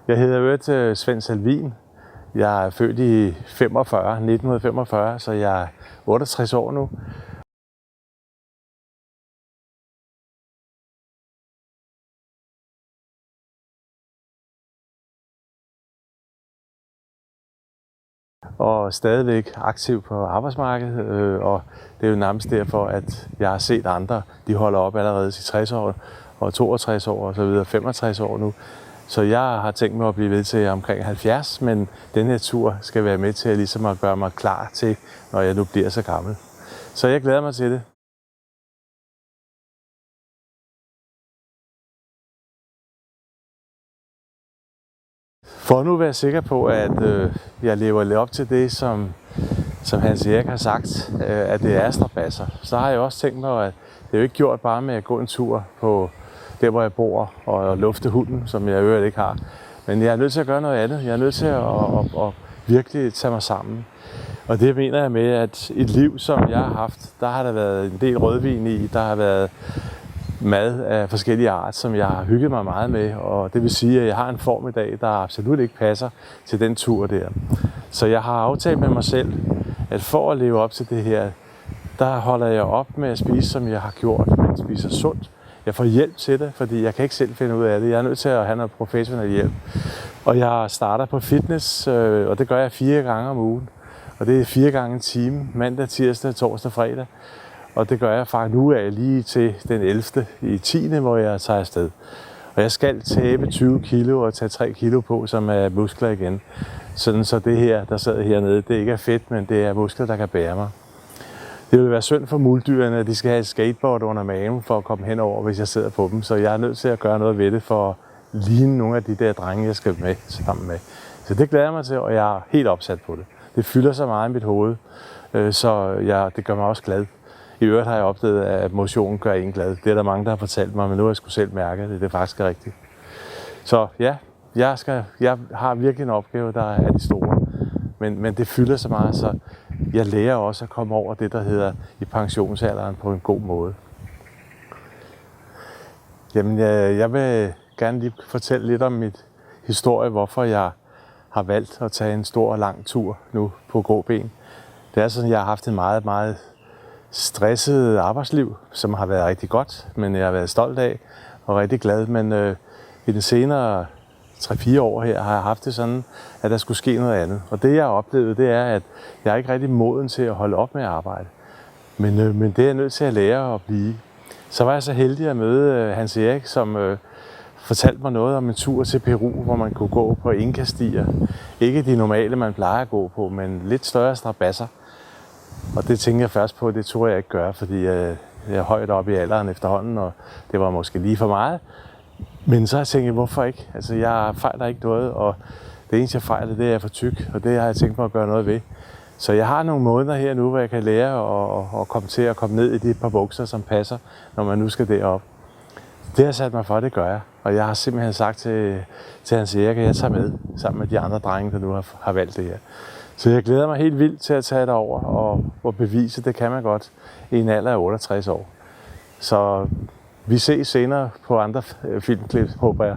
Jeg hedder Svend Salvin. Jeg er født i 1945, så jeg er 68 år nu. Og stadigvæk aktiv på arbejdsmarkedet, og det er jo nærmest derfor, at jeg har set andre, de holder op allerede til 60 år, og 62 år og så videre, 65 år nu. Så jeg har tænkt mig at blive ved til omkring 70, men den her tur skal være med til ligesom at gøre mig klar til, når jeg nu bliver så gammel. Så jeg glæder mig til det. For nu at være sikker på, at jeg lever lidt op til det, som Hans Erik har sagt, at det er strabasser, så har jeg også tænkt mig, at det er jo ikke gjort bare med at gå en tur på der, hvor jeg bor, og lufte hunden, som jeg øvrigt ikke har. Men jeg er nødt til at gøre noget andet. Jeg er nødt til at virkelig tage mig sammen. Og det mener jeg med, at et liv, som jeg har haft, der har der været en del rødvin i, der har været mad af forskellige art, som jeg har hygget mig meget med, og det vil sige, at jeg har en form i dag, der absolut ikke passer til den tur der. Så jeg har aftalt med mig selv, at for at leve op til det her, der holder jeg op med at spise, som jeg har gjort, men spiser sundt. Jeg får hjælp til det, fordi jeg kan ikke selv finde ud af det. Jeg er nødt til at have noget professionel hjælp. Og jeg starter på fitness, og det gør jeg 4 gange om ugen. Og det er 4 gange en time, mandag, tirsdag, torsdag, fredag. Og det gør jeg faktisk nu af lige til den 11. i 10. hvor jeg tager afsted. Og jeg skal tabe 20 kilo og tage 3 kilo på, som er muskler igen. Sådan så det her, der sidder hernede, det ikke er fedt, men det er muskler, der kan bære mig. Det vil være synd for muldyrene, at de skal have et skateboard under maven for at komme henover, hvis jeg sidder på dem. Så jeg er nødt til at gøre noget ved det for at ligne nogle af de der drenge, jeg skal med sammen med. Så det glæder jeg mig til, og jeg er helt opsat på det. Det fylder så meget i mit hoved, så det gør mig også glad. I øvrigt har jeg opdaget, at motion gør en glad. Det er der mange, der har fortalt mig, men nu har jeg sgu selv mærket det. Det er faktisk rigtigt. Så ja, jeg har virkelig en opgave, der er de store. Men det fylder så meget, så jeg lærer også at komme over det, der hedder i pensionsalderen på en god måde. Jamen, jeg vil gerne lige fortælle lidt om mit historie, hvorfor jeg har valgt at tage en stor og lang tur nu på gåben. Det er sådan, at jeg har haft en meget, meget stresset arbejdsliv, som har været rigtig godt, men jeg har været stolt af og rigtig glad. Men i den senere 3-4 år her har jeg haft det sådan, at der skulle ske noget andet. Og det jeg har oplevet, det er, at jeg er ikke rigtig moden til at holde op med at arbejde. Men det er jeg nødt til at lære at blive. Så var jeg så heldig at møde Hans Erik, som fortalte mig noget om en tur til Peru, hvor man kunne gå på inkastier. Ikke de normale, man plejer at gå på, men lidt større strabasser. Og det tænkte jeg først på, det turde jeg ikke gøre, fordi jeg er højt oppe i alderen efterhånden, og det var måske lige for meget. Men så har jeg tænkt, hvorfor ikke? Altså, jeg fejler ikke noget, og det eneste, jeg fejler, det er, at jeg er for tyk, og det har jeg tænkt mig at gøre noget ved. Så jeg har nogle måneder her nu, hvor jeg kan lære at komme til at komme ned i de par bukser, som passer, når man nu skal derop. Det har jeg sat mig for, det gør jeg. Og jeg har simpelthen sagt til Hans Erik, at jeg tager med, sammen med de andre drenge, der nu har valgt det her. Så jeg glæder mig helt vildt til at tage derover og bevise, det kan man godt i en alder af 68 år. Så vi ses senere på andre filmklip, håber jeg.